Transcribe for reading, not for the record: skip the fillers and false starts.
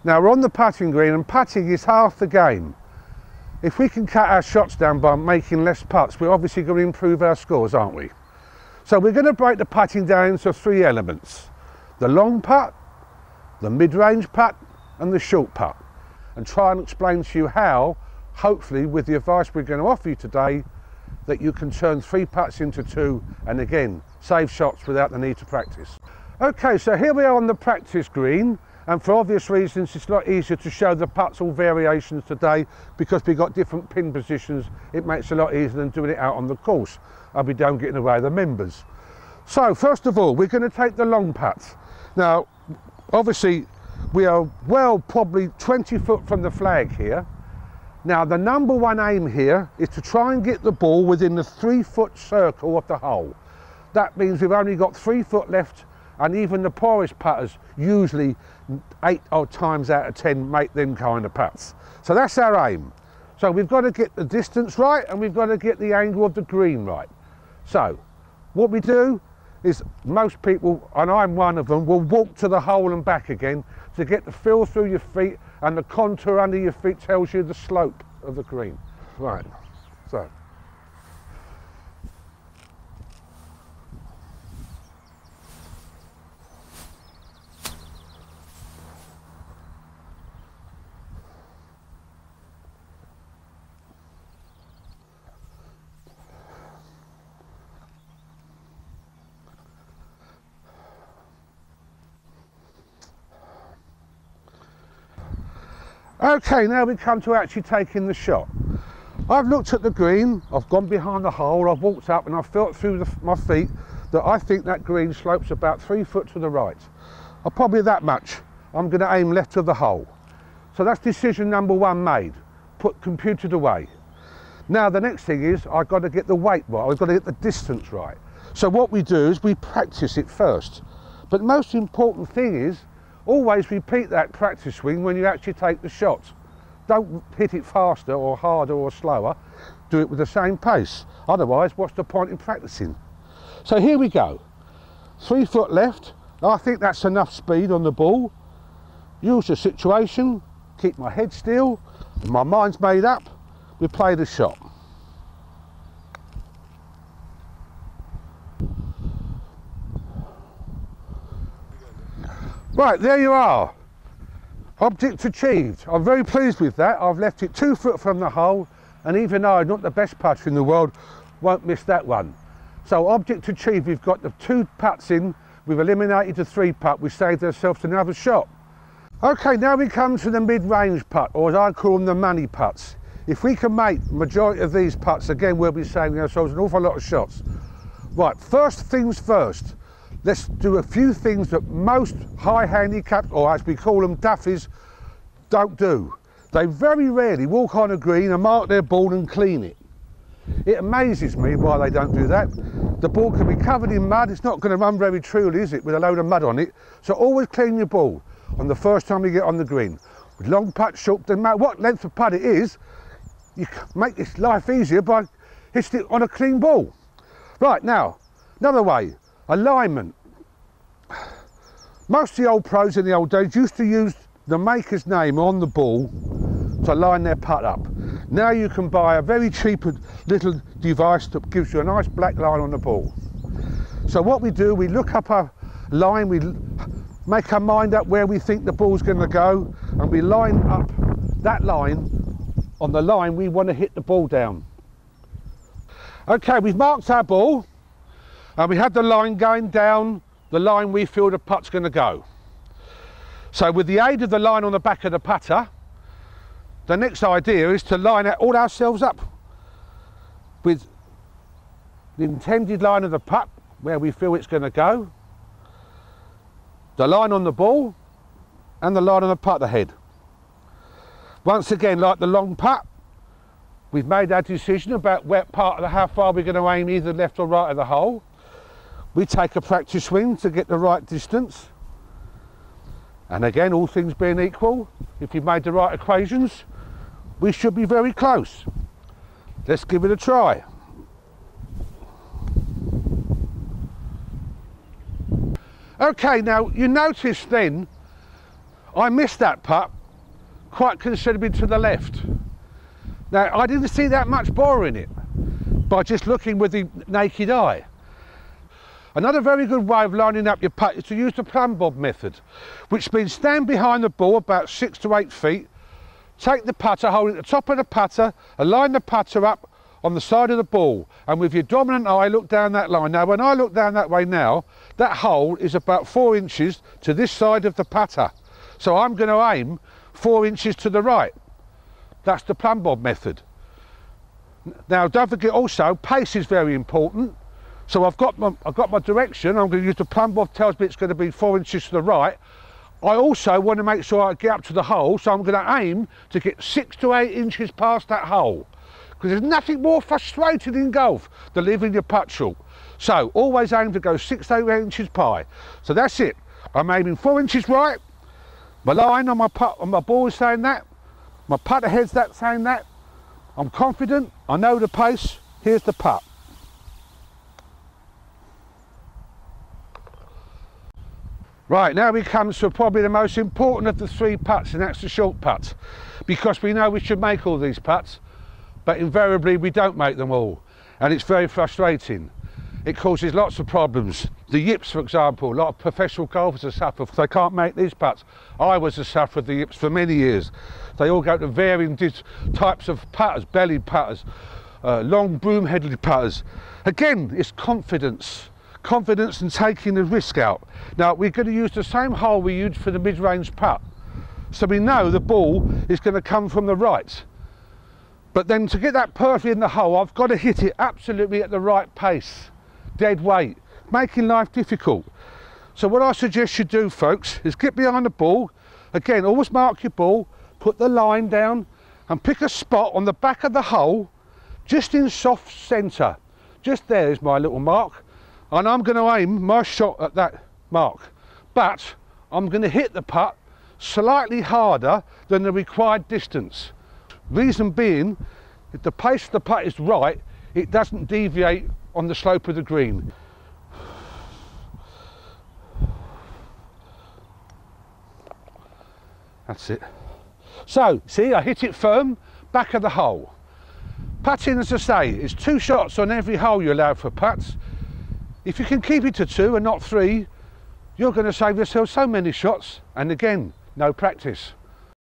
Now we're on the putting green, and putting is half the game. If we can cut our shots down by making less putts, we're obviously going to improve our scores, aren't we? So we're going to break the putting down into 3 elements. The long putt, the mid-range putt and the short putt. And try and explain to you how, hopefully with the advice we're going to offer you today, that you can turn 3 putts into 2 and again, save shots without the need to practice. Okay, so here we are on the practice green. And for obvious reasons, it's a lot easier to show the putts all variations today because we've got different pin positions. It makes it a lot easier than doing it out on the course. And we don't get in the way of the members. So first of all, we're going to take the long putts. Now, obviously, we are probably 20 foot from the flag here. Now, the number one aim here is to try and get the ball within the 3 foot circle of the hole. That means we've only got 3 foot left. And even the poorest putters usually 8 times out of 10 make them kind of putts. So that's our aim. So we've got to get the distance right and we've got to get the angle of the green right. So what we do is most people, and I'm one of them, will walk to the hole and back again to get the feel through your feet, and the contour under your feet tells you the slope of the green. Right, so. Okay, now we come to actually taking the shot. I've looked at the green, I've gone behind the hole, I've walked up and I've felt through my feet that I think that green slopes about 3 foot to the right. Or probably that much. I'm going to aim left of the hole. So that's decision number 1 made. Put computed away. Now the next thing is I've got to get the weight right, I've got to get the distance right. So what we do is we practice it first. But the most important thing is always repeat that practice swing when you actually take the shot. Don't hit it faster or harder or slower. Do it with the same pace. Otherwise, what's the point in practicing? So here we go. 3 foot left. I think that's enough speed on the ball. Use the situation. Keep my head still. My mind's made up. We play the shot. Right, there you are. Object achieved. I'm very pleased with that. I've left it 2 foot from the hole, and even though I'm not the best putter in the world, won't miss that one. So object achieved, we've got the 2 putts in, we've eliminated the 3 putt, we saved ourselves another shot. Okay, now we come to the mid-range putt, or as I call them, the money putts. If we can make the majority of these putts, again, we'll be saving ourselves an awful lot of shots. Right, first things first. Let's do a few things that most high handicap, or as we call them, Duffys, don't do. They very rarely walk on a green and mark their ball and clean it. It amazes me why they don't do that. The ball can be covered in mud, it's not going to run very truly, is it, with a load of mud on it. So always clean your ball on the first time you get on the green. With long putt, short, no matter what length of putt it is, you make this life easier by hitting it on a clean ball. Right, now, another way. Alignment. Most of the old pros in the old days used to use the maker's name on the ball to line their putt up. Now you can buy a very cheap little device that gives you a nice black line on the ball. So what we do, we look up a line, we make our mind up where we think the ball's going to go, and we line up that line on the line we want to hit the ball down. Okay, we've marked our ball. And we have the line going down the line we feel the putt's going to go. So with the aid of the line on the back of the putter, the next idea is to line all ourselves up with the intended line of the putt, where we feel it's going to go, the line on the ball, and the line on the putt ahead. Once again, like the long putt, we've made our decision about how far we're going to aim, either left or right of the hole. We take a practice swing to get the right distance. And again, all things being equal, if you've made the right equations, we should be very close. Let's give it a try. Okay, now you notice then, I missed that putt quite considerably to the left. Now, I didn't see that much bore in it by just looking with the naked eye. Another very good way of lining up your putt is to use the plumb bob method, which means stand behind the ball about 6 to 8 feet, take the putter, hold it at the top of the putter, and line the putter up on the side of the ball, and with your dominant eye look down that line. Now when I look down that way now, that hole is about 4 inches to this side of the putter. So I'm going to aim 4 inches to the right. That's the plumb bob method. Now don't forget also, pace is very important. So I've got my direction. I'm going to use the plumb bob, tells me it's going to be 4 inches to the right. I also want to make sure I get up to the hole, so I'm going to aim to get 6 to 8 inches past that hole. Because there's nothing more frustrating in golf than leaving your putt short. So always aim to go 6 to 8 inches pie. So that's it. I'm aiming 4 inches right. My line on my putt, on my ball is saying that. My putter head's that saying that. I'm confident. I know the pace. Here's the putt. Right, now we come to probably the most important of the 3 putts, and that's the short putt. Because we know we should make all these putts, but invariably we don't make them all, and it's very frustrating. It causes lots of problems. The yips, for example, a lot of professional golfers are suffer because they can't make these putts. I was a sufferer of the yips for many years. They all go to varying types of putters, belly putters, long broom-headed putters. Again, it's confidence. Confidence in taking the risk out. Now we're going to use the same hole we used for the mid-range putt. So we know the ball is going to come from the right. But then to get that perfect in the hole, I've got to hit it absolutely at the right pace. Dead weight, making life difficult. So what I suggest you do, folks, is get behind the ball. Again, always mark your ball, put the line down and pick a spot on the back of the hole, just in soft centre. Just there is my little mark. And I'm going to aim my shot at that mark. But I'm going to hit the putt slightly harder than the required distance. Reason being, if the pace of the putt is right, it doesn't deviate on the slope of the green. That's it. So, see, I hit it firm, back of the hole. Putting, as I say, is 2 shots on every hole you allow for putts. If you can keep it to 2 and not 3, you're going to save yourself so many shots, and again, no practice.